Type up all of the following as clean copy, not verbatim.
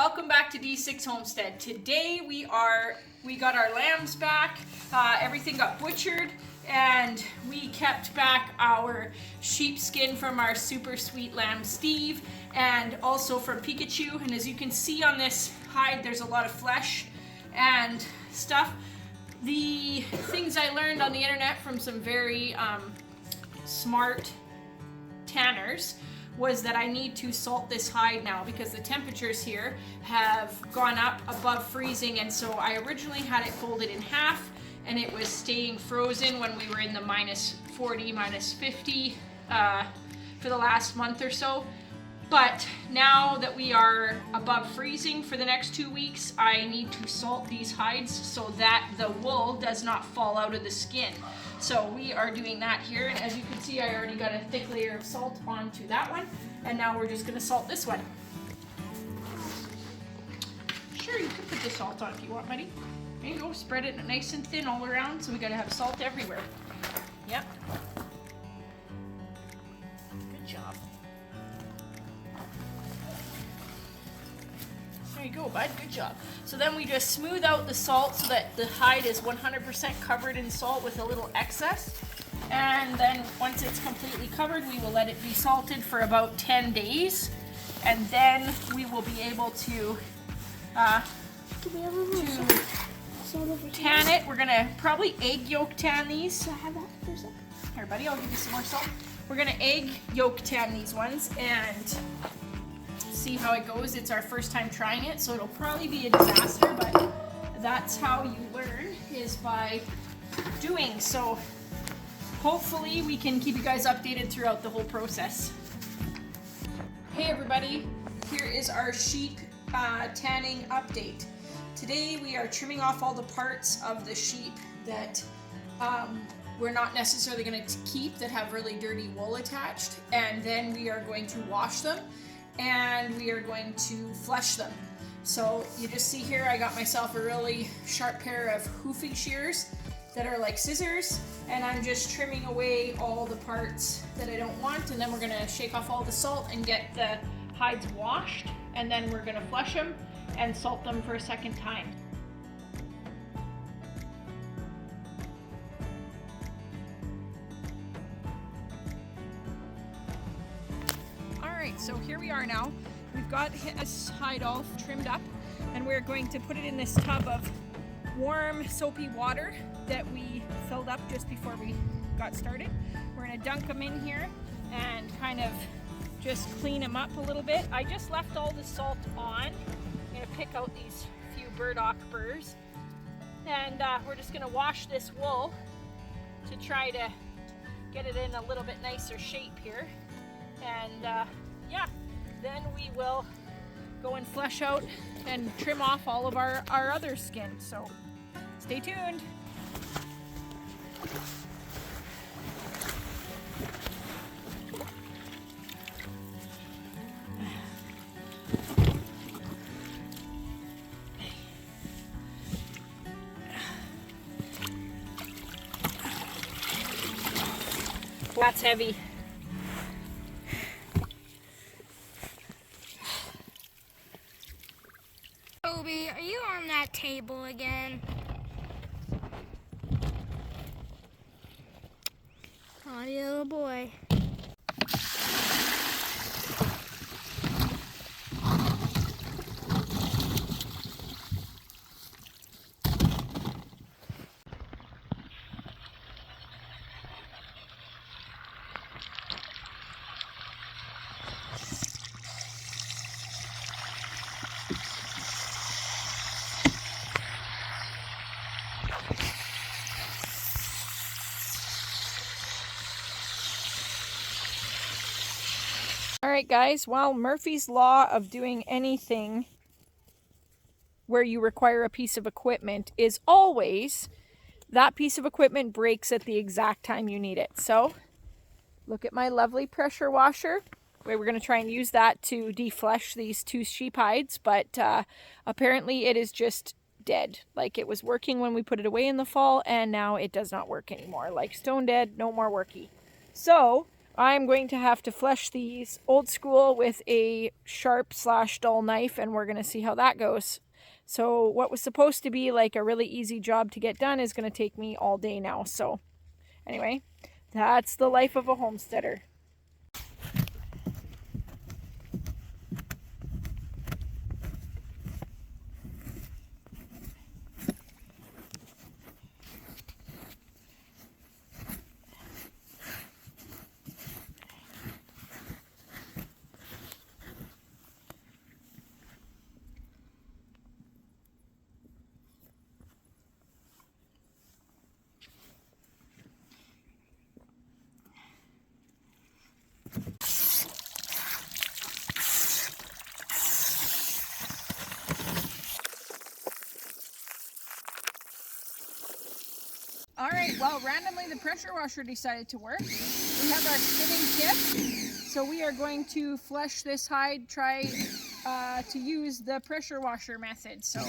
welcome back to D6 Homestead. Today we got our lambs back, everything got butchered, and we kept back our sheepskin from our super sweet lamb Steve, and also from Peekachew. And as you can see on this hide, there's a lot of flesh and stuff. The things I learned on the internet from some very smart tanners was that I need to salt this hide now because the temperatures here have gone up above freezing, and so I originally had it folded in half and it was staying frozen when we were in the -40, -50 for the last month or so. But now that we are above freezing for the next 2 weeks, I need to salt these hides so that the wool does not fall out of the skin. So we are doing that here, and as you can see, I already got a thick layer of salt onto that one, and now we're just gonna salt this one. Sure, you can put the salt on if you want, buddy. There you go, spread it nice and thin all around, so we gotta have salt everywhere. Yep. Good job. There you go, bud, good job. So then we just smooth out the salt so that the hide is 100% covered in salt with a little excess. And then once it's completely covered, we will let it be salted for about 10 days. And then we will be able to tan it. We're gonna probably egg yolk tan these. Can I have that for a second? Here, buddy, I'll give you some more salt. We're gonna egg yolk tan these ones and see how it goes. It's our first time trying it, so it'll probably be a disaster, but that's how you learn, is by doing. So hopefully we can keep you guys updated throughout the whole process. Hey everybody, here is our sheep tanning update. Today we are trimming off all the parts of the sheep that we're not necessarily going to keep, that have really dirty wool attached, and then we are going to wash them and we are going to flush them. So you just see here, I got myself a really sharp pair of hoofing shears that are like scissors, and I'm just trimming away all the parts that I don't want, and then we're gonna shake off all the salt and get the hides washed, and then we're gonna flush them and salt them for a second time. Alright, so here we are now. We've got this hide all trimmed up, and we're going to put it in this tub of warm soapy water that we filled up just before we got started. We're going to dunk them in here and kind of just clean them up a little bit. I just left all the salt on. I'm going to pick out these few burdock burrs, and we're just going to wash this wool to try to get it in a little bit nicer shape here. And yeah, then we will go and flesh out and trim off all of our other skin. So stay tuned. That's heavy. Toby, are you on that table again? Naughty little boy. Alright guys, well, Murphy's Law of doing anything where you require a piece of equipment is always that piece of equipment breaks at the exact time you need it. So look at my lovely pressure washer. We're going to try and use that to deflesh these 2 sheep hides, but apparently it is just dead. Like, it was working when we put it away in the fall, and now it does not work anymore. Like stone dead, no more worky. So I'm going to have to flesh these old school with a sharp / dull knife, and we're going to see how that goes. So what was supposed to be like a really easy job to get done is going to take me all day now. So anyway, that's the life of a homesteader. Alright, well, randomly the pressure washer decided to work. We have our spinning tip, so we are going to flesh this hide, try to use the pressure washer method, so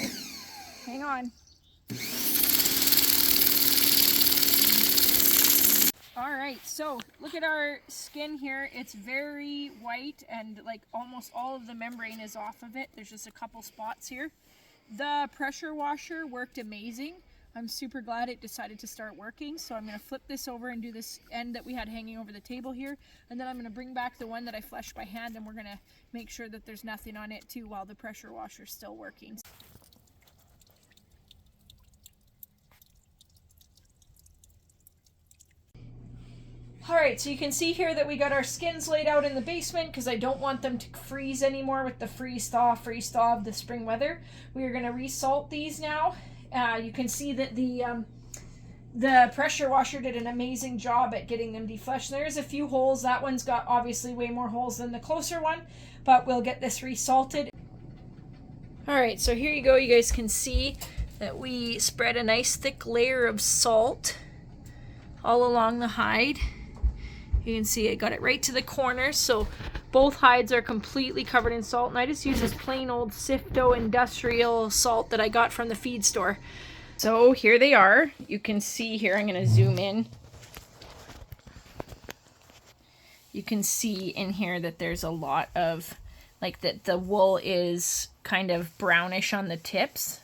hang on. Alright, so look at our skin here. It's very white and like almost all of the membrane is off of it. There's just a couple spots here. The pressure washer worked amazing. I'm super glad it decided to start working. So I'm going to flip this over and do this end that we had hanging over the table here. And then I'm going to bring back the one that I fleshed by hand, and we're going to make sure that there's nothing on it too while the pressure washer is still working. Alright, so you can see here that we got our skins laid out in the basement because I don't want them to freeze anymore with the freeze-thaw of the spring weather. We are going to resalt these now. You can see that the pressure washer did an amazing job at getting them defleshed. There's a few holes. That one's got obviously way more holes than the closer one, but we'll get this resalted. Alright, so here you go. You guys can see that we spread a nice thick layer of salt all along the hide. You can see I got it right to the corners, so both hides are completely covered in salt, and I just use this plain old Sifto industrial salt that I got from the feed store. So here they are. You can see here, I'm going to zoom in. You can see in here that there's a lot of, like that the wool is kind of brownish on the tips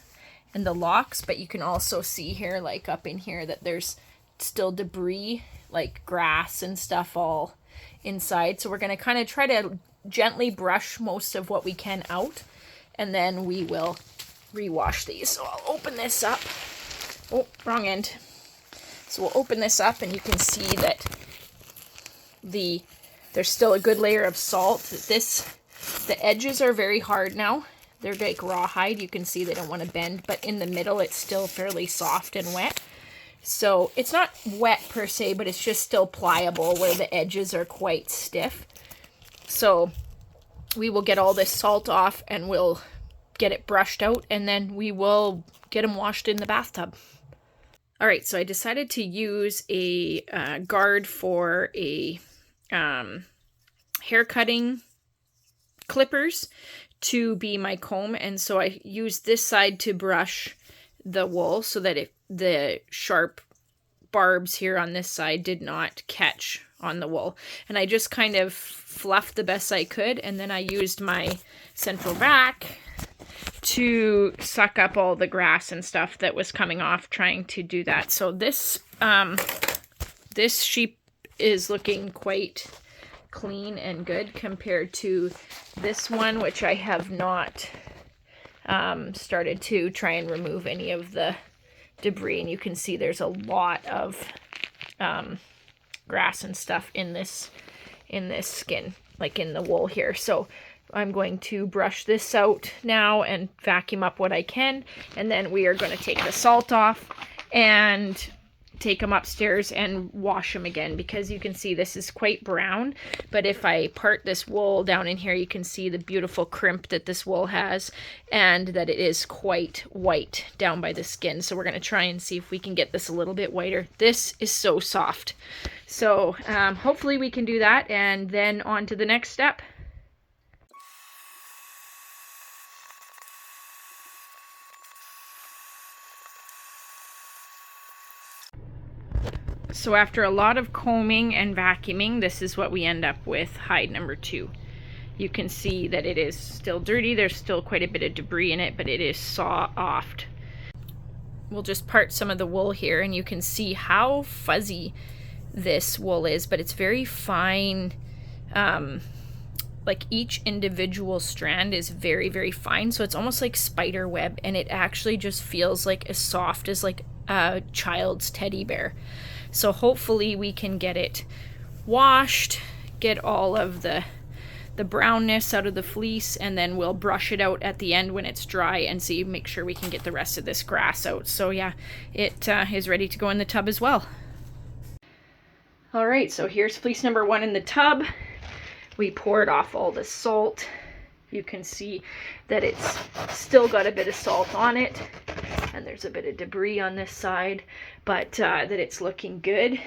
and the locks, but you can also see here, like up in here, that there's still debris, like grass and stuff all inside. So we're going to kind of try to gently brush most of what we can out, and then we will rewash these. So I'll open this up. Oh, wrong end. So we'll open this up, and you can see that there's still a good layer of salt. The edges are very hard now. They're like rawhide. You can see they don't want to bend, but in the middle it's still fairly soft and wet. So it's not wet per se, but it's just still pliable where the edges are quite stiff. So we will get all this salt off and we'll get it brushed out, and then we will get them washed in the bathtub. All right, so I decided to use a guard for a hair cutting clippers to be my comb, and so I used this side to brush the wool so that the sharp barbs here on this side did not catch on the wool. And I just kind of fluffed the best I could, and then I used my central vac to suck up all the grass and stuff that was coming off trying to do that. So this sheep is looking quite clean and good compared to this one, which I have not started to try and remove any of the debris, and you can see there's a lot of grass and stuff in this skin, like in the wool here. So I'm going to brush this out now and vacuum up what I can, and then we are going to take the salt off and take them upstairs and wash them again, because you can see this is quite brown, but if I part this wool down in here, you can see the beautiful crimp that this wool has, and that it is quite white down by the skin. So we're going to try and see if we can get this a little bit whiter. This is so soft. So hopefully we can do that, and then on to the next step. So after a lot of combing and vacuuming, this is what we end up with hide number 2. You can see that it is still dirty. There's still quite a bit of debris in it, but it is saw-offed. We'll just part some of the wool here, and you can see how fuzzy this wool is, but it's very fine. Like each individual strand is very, very fine, so it's almost like spider web, and it actually just feels like as soft as like a child's teddy bear. So hopefully we can get it washed, get all of the brownness out of the fleece, and then we'll brush it out at the end when it's dry and see, make sure we can get the rest of this grass out. So yeah, it is ready to go in the tub as well. All right, so here's fleece number 1 in the tub. We poured off all the salt. You can see that it's still got a bit of salt on it, and there's a bit of debris on this side, but that it's looking good.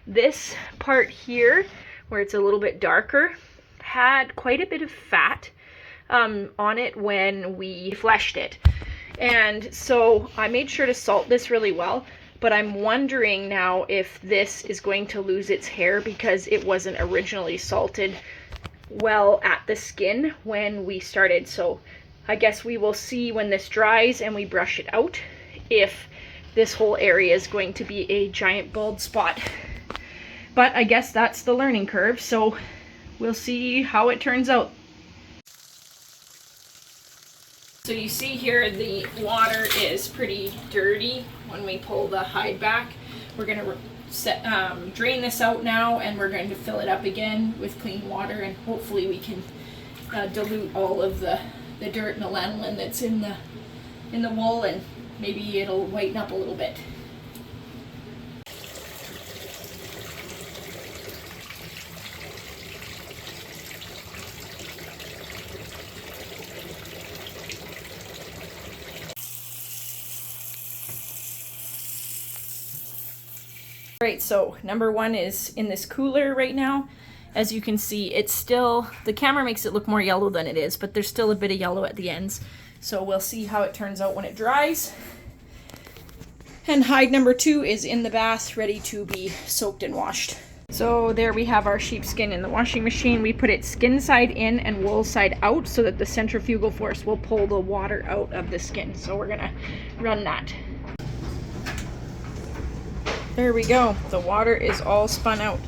This part here, where it's a little bit darker, had quite a bit of fat on it when we fleshed it. And so I made sure to salt this really well, but I'm wondering now if this is going to lose its hair because it wasn't originally salted well at the skin when we started. So I guess we will see when this dries and we brush it out if this whole area is going to be a giant bald spot. But I guess that's the learning curve, so we'll see how it turns out. So you see here the water is pretty dirty when we pull the hide back. We're going to drain this out now, and we're going to fill it up again with clean water, and hopefully we can dilute all of the dirt and the lanolin that's in the wool, and maybe it'll whiten up a little bit. Right, so number 1 is in this cooler right now. As you can see, it's still, the camera makes it look more yellow than it is, but there's still a bit of yellow at the ends. So we'll see how it turns out when it dries. And hide number 2 is in the bath, ready to be soaked and washed. So there we have our sheepskin in the washing machine. We put it skin side in and wool side out so that the centrifugal force will pull the water out of the skin. So we're gonna run that. There we go. The water is all spun out.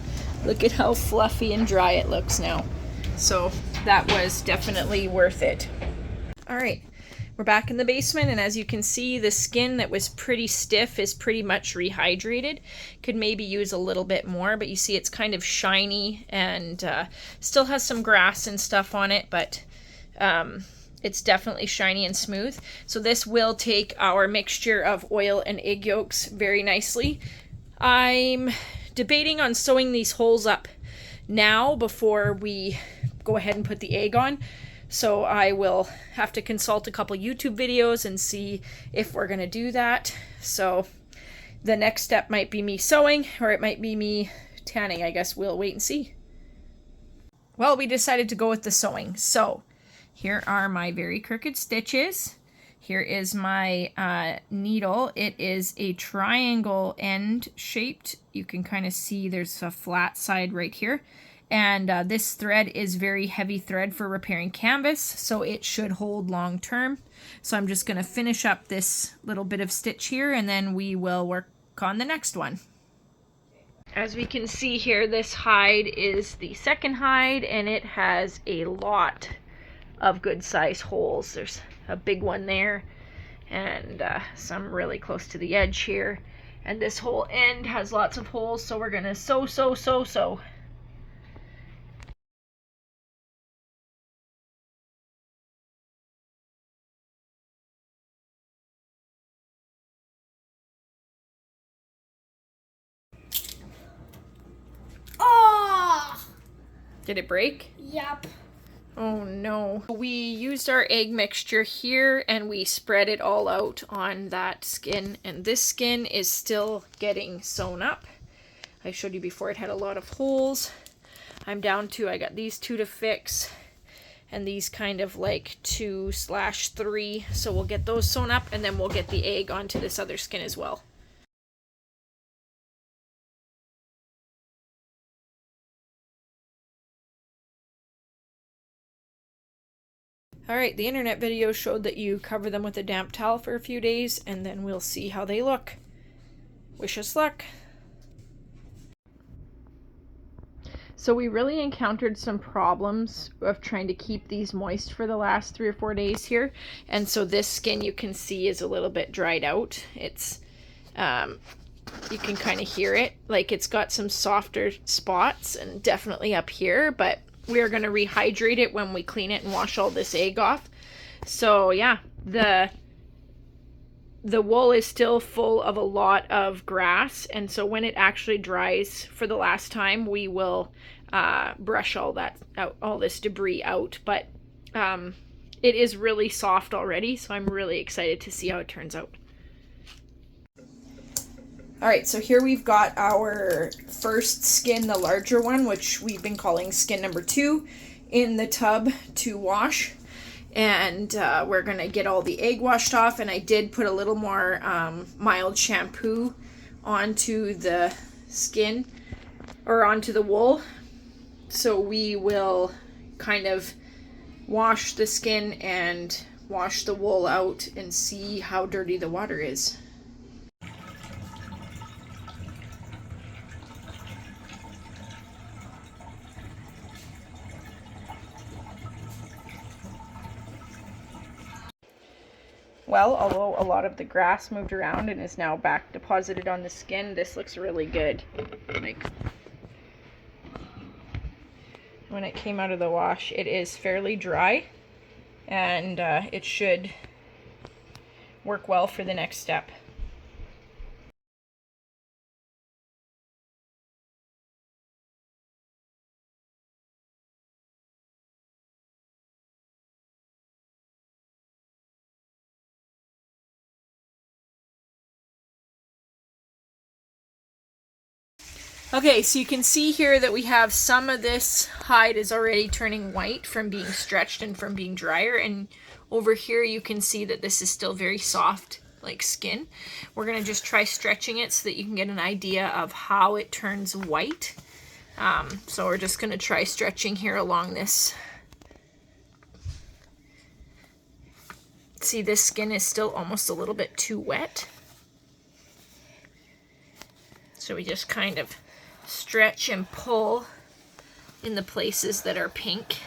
Look at how fluffy and dry it looks now. So that was definitely worth it. All right, we're back in the basement, and as you can see, the skin that was pretty stiff is pretty much rehydrated. Could maybe use a little bit more, but you see it's kind of shiny and still has some grass and stuff on it, but it's definitely shiny and smooth. So this will take our mixture of oil and egg yolks very nicely. I'm debating on sewing these holes up now before we go ahead and put the egg on. So I will have to consult a couple YouTube videos and see if we're going to do that. So the next step might be me sewing, or it might be me tanning. I guess we'll wait and see. Well, we decided to go with the sewing. So here are my very crooked stitches. Here is my needle. It is a triangle end shaped. You can kind of see there's a flat side right here. And this thread is very heavy thread for repairing canvas, so it should hold long term. So I'm just going to finish up this little bit of stitch here, and then we will work on the next one. As we can see here, this hide is the second hide, and it has a lot of good size holes. There's a big one there, and some really close to the edge here. And this whole end has lots of holes, so we're going to sew. Oh! Did it break? Yep. Oh no. We used our egg mixture here and we spread it all out on that skin, and this skin is still getting sewn up. I showed you before it had a lot of holes. I'm down to, I got these 2 to fix and these kind of like 2/3, so we'll get those sewn up and then we'll get the egg onto this other skin as well. All right, the internet video showed that you cover them with a damp towel for a few days, and then we'll see how they look. Wish us luck. So we really encountered some problems of trying to keep these moist for the last 3 or 4 days here. And so this skin, you can see, is a little bit dried out. It's, you can kind of hear it. Like, it's got some softer spots, and definitely up here, but we are going to rehydrate it when we clean it and wash all this egg off. So yeah, the wool is still full of a lot of grass, and so when it actually dries for the last time, we will brush all that out, all this debris out. But it is really soft already, so I'm really excited to see how it turns out. All right, so here we've got our first skin, the larger one, which we've been calling skin number 2, in the tub to wash. And we're going to get all the egg washed off, and I did put a little more mild shampoo onto the skin, or onto the wool. So we will kind of wash the skin and wash the wool out and see how dirty the water is. Well, although a lot of the grass moved around and is now back deposited on the skin, this looks really good. Like, when it came out of the wash, it is fairly dry, and it should work well for the next step. Okay, so you can see here that we have some of this hide is already turning white from being stretched and from being drier, and over here you can see that this is still very soft, like skin. We're going to just try stretching it so that you can get an idea of how it turns white. So we're just going to try stretching here along this. See, this skin is still almost a little bit too wet. So we just kind of stretch and pull in the places that are pink,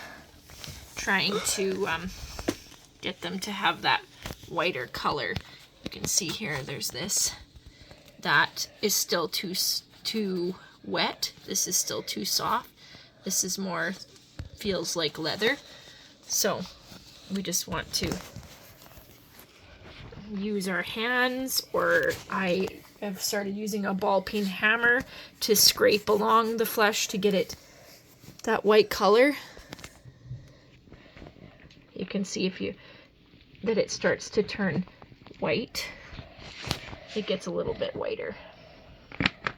trying to get them to have that whiter color. You can see here there's this. That is still too wet. This is still too soft. This is more, feels like leather. So we just want to use our hands, or I've started using a ball peen hammer to scrape along the flesh to get it that white color. You can see that it starts to turn white. It gets a little bit whiter.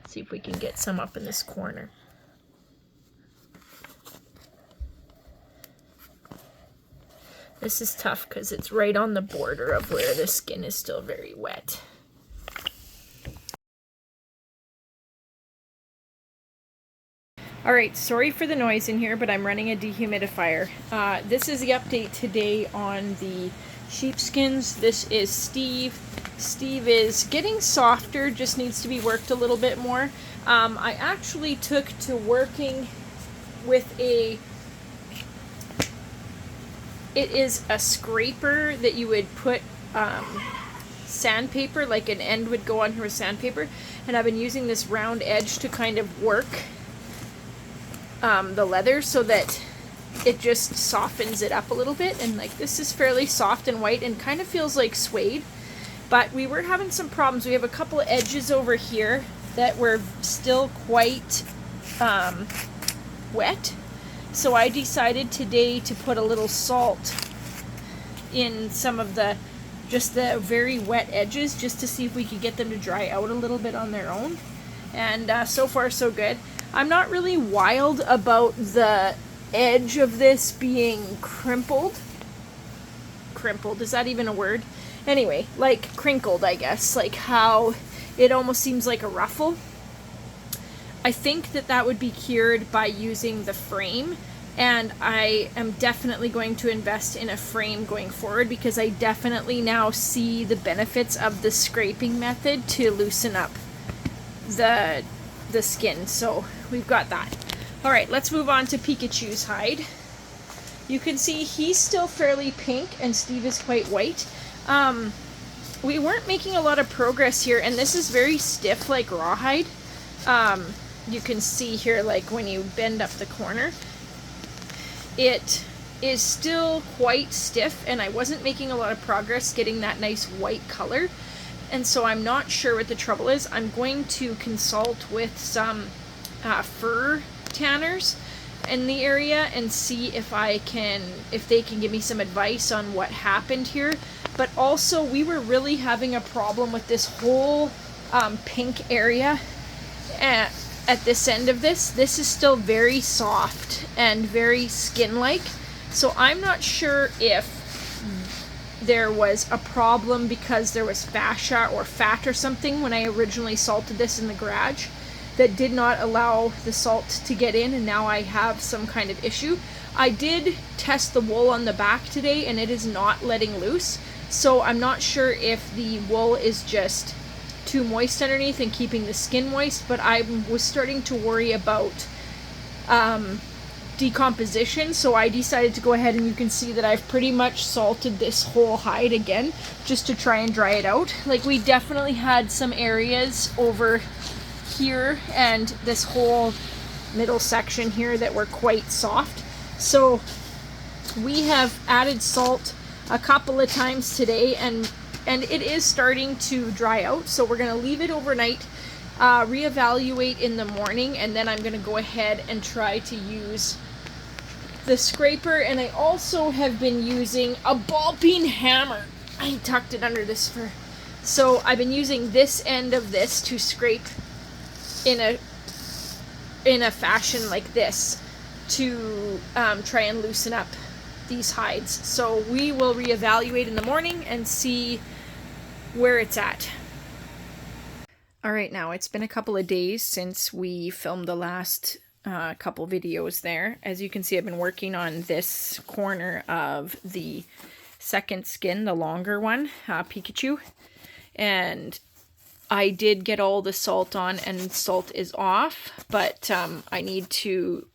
See if we can get some up in this corner. This is tough because it's right on the border of where the skin is still very wet. Alright, sorry for the noise in here, but I'm running a dehumidifier. This is the update today on the sheepskins. This is Steve. Steve is getting softer, just needs to be worked a little bit more. I actually took to working with it is a scraper that you would put sandpaper, like an end would go on here with sandpaper, and I've been using this round edge to kind of work the leather so that it just softens it up a little bit. And like, this is fairly soft and white and kind of feels like suede, but we were having some problems. We have a couple of edges over here that were still quite wet, so I decided today to put a little salt in some of the very wet edges, just to see if we could get them to dry out a little bit on their own. And so far so good. I'm not really wild about the edge of this being crinkled. Crinkled, is that even a word? Anyway, like crinkled, I guess. Like how it almost seems like a ruffle. I think that that would be cured by using the frame, and I am definitely going to invest in a frame going forward because I definitely now see the benefits of the scraping method to loosen up the skin. So we've got that. All right, let's move on to Peekachew's hide. You can see he's still fairly pink and Steve is quite white. We weren't making a lot of progress here, and this is very stiff like rawhide. You can see here, like when you bend up the corner, it is still quite stiff, and I wasn't making a lot of progress getting that nice white color. And so I'm not sure what the trouble is. I'm going to consult with some fur tanners in the area and see if they can give me some advice on what happened here. But also, we were really having a problem with this whole pink area at this end of this. This is still very soft and very skin-like. So I'm not sure if there was a problem because there was fascia or fat or something when I originally salted this in the garage that did not allow the salt to get in, and now I have some kind of issue. I did test the wool on the back today and it is not letting loose. So I'm not sure if the wool is just too moist underneath and keeping the skin moist, but I was starting to worry about decomposition, so I decided to go ahead, and you can see that I've pretty much salted this whole hide again just to try and dry it out. Like, we definitely had some areas over here and this whole middle section here that were quite soft. So we have added salt a couple of times today, and it is starting to dry out, so we're going to leave it overnight, reevaluate in the morning, and then I'm going to go ahead and try to use the scraper. And I also have been using a ball peen hammer. I tucked it under this fur. So I've been using this end of this to scrape in a fashion like this to try and loosen up these hides. So we will reevaluate in the morning and see where it's at. All right, now it's been a couple of days since we filmed the last couple videos there. As you can see, I've been working on this corner of the second skin, the longer one, Peekachew, and I did get all the salt on, and salt is off, but I need to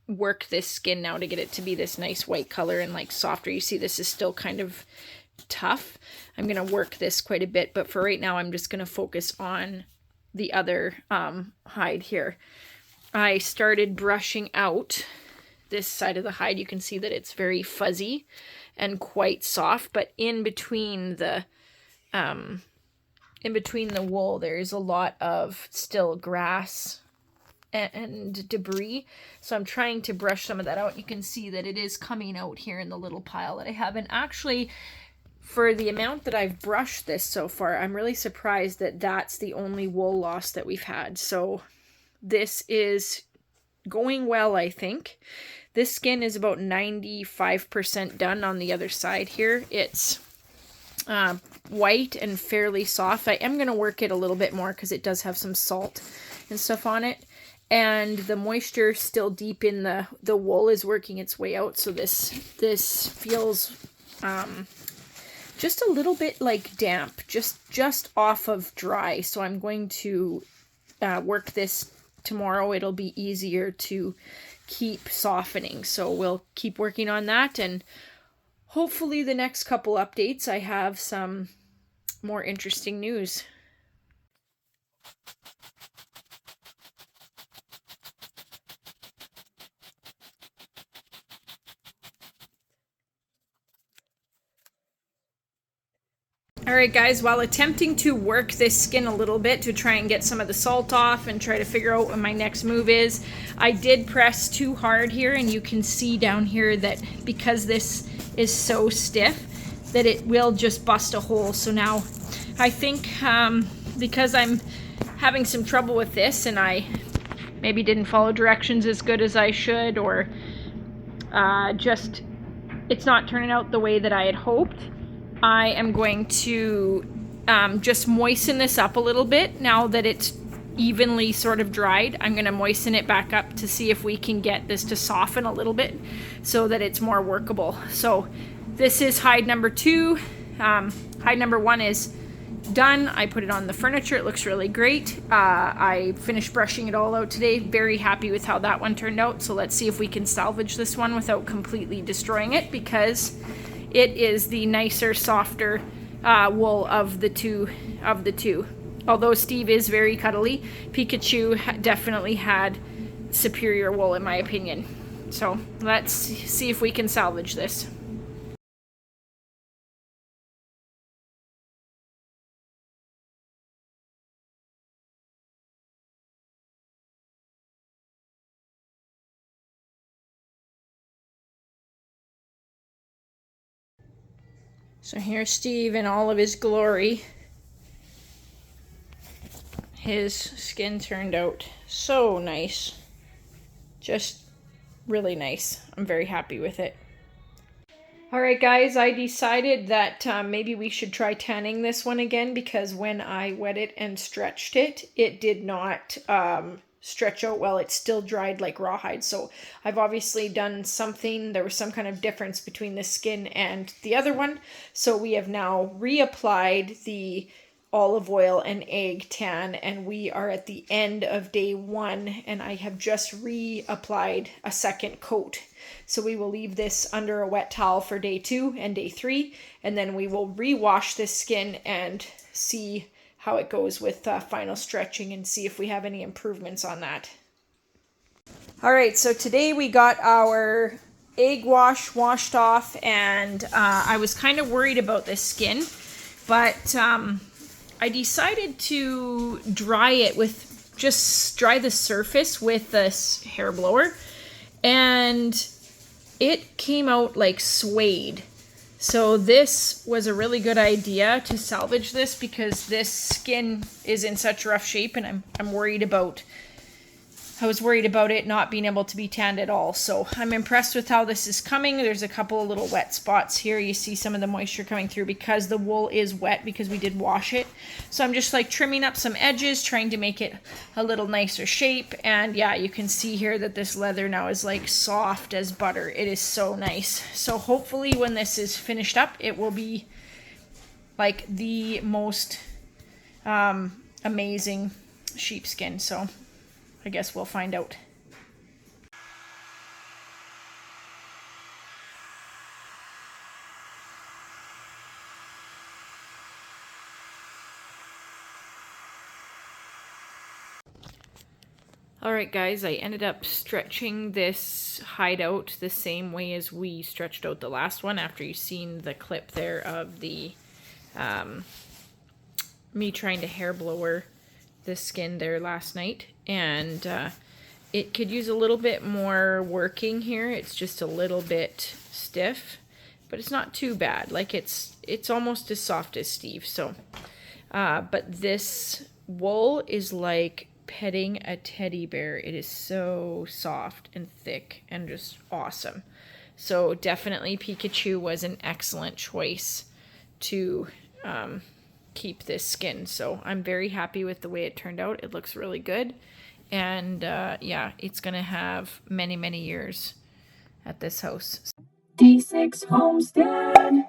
work this skin now to get it to be this nice white color and like softer. You see, this is still kind of tough. I'm going to work this quite a bit, but for right now I'm just going to focus on the other hide here. I started brushing out this side of the hide. You can see that it's very fuzzy and quite soft, but in between the wool there's a lot of still grass and debris, so I'm trying to brush some of that out. You can see that it is coming out here in the little pile that I have, and actually for the amount that I've brushed this so far, I'm really surprised that that's the only wool loss that we've had. So this is going well, I think. This skin is about 95% done on the other side here. It's white and fairly soft. I am going to work it a little bit more because it does have some salt and stuff on it. And the moisture still deep in the wool is working its way out. So this feels just a little bit like damp, just off of dry. So I'm going to work this tomorrow. It'll be easier to keep softening. So we'll keep working on that, and hopefully the next couple updates I have some more interesting news. Alright guys, while attempting to work this skin a little bit to try and get some of the salt off and try to figure out what my next move is, I did press too hard here, and you can see down here that because this is so stiff that it will just bust a hole. So now I think because I'm having some trouble with this and I maybe didn't follow directions as good as I should, or just it's not turning out the way that I had hoped, I am going to just moisten this up a little bit now that it's evenly sort of dried, I'm going to moisten it back up to see if we can get this to soften a little bit so that it's more workable. So this is hide number 2. Hide number 1 is done. I put it on the furniture. It looks really great. I finished brushing it all out today. Very happy with how that one turned out. So let's see if we can salvage this one without completely destroying it, because it is the nicer, softer wool of the two. Although Steve is very cuddly, Peekachew definitely had superior wool in my opinion. So let's see if we can salvage this. So here's Steve in all of his glory. His skin turned out so nice. Just really nice. I'm very happy with it. Alright guys, I decided that maybe we should try tanning this one again, because when I wet it and stretched it, it did not stretch out well. It still dried like rawhide. So I've obviously done something. There was some kind of difference between the skin and the other one. So we have now reapplied the olive oil and egg tan, and we are at the end of day 1, and I have just reapplied a second coat. So we will leave this under a wet towel for day 2 and day 3, and then we will rewash this skin and see how it goes with final stretching and see if we have any improvements on that. All right, so today we got our egg wash washed off, and I was kind of worried about this skin, but I decided to dry it with, just dry the surface with this hair blower, and it came out like suede. So this was a really good idea to salvage this, because this skin is in such rough shape, and I was worried about it not being able to be tanned at all. So I'm impressed with how this is coming. There's a couple of little wet spots here. You see some of the moisture coming through because the wool is wet, because we did wash it. So I'm just like trimming up some edges, trying to make it a little nicer shape. And yeah, you can see here that this leather now is like soft as butter. It is so nice. So hopefully when this is finished up, it will be like the most amazing sheepskin. So I guess we'll find out. Alright guys, I ended up stretching this hideout the same way as we stretched out the last one, after you've seen the clip there of the me trying to hair blower the skin there last night. And it could use a little bit more working here. It's just a little bit stiff, but it's not too bad. Like it's almost as soft as Steve. So but this wool is like petting a teddy bear. It is so soft and thick and just awesome. So definitely Peekachew was an excellent choice to keep this skin. So I'm very happy with the way it turned out. It looks really good. And yeah, it's gonna have many, many years at this house. D6 Homestead.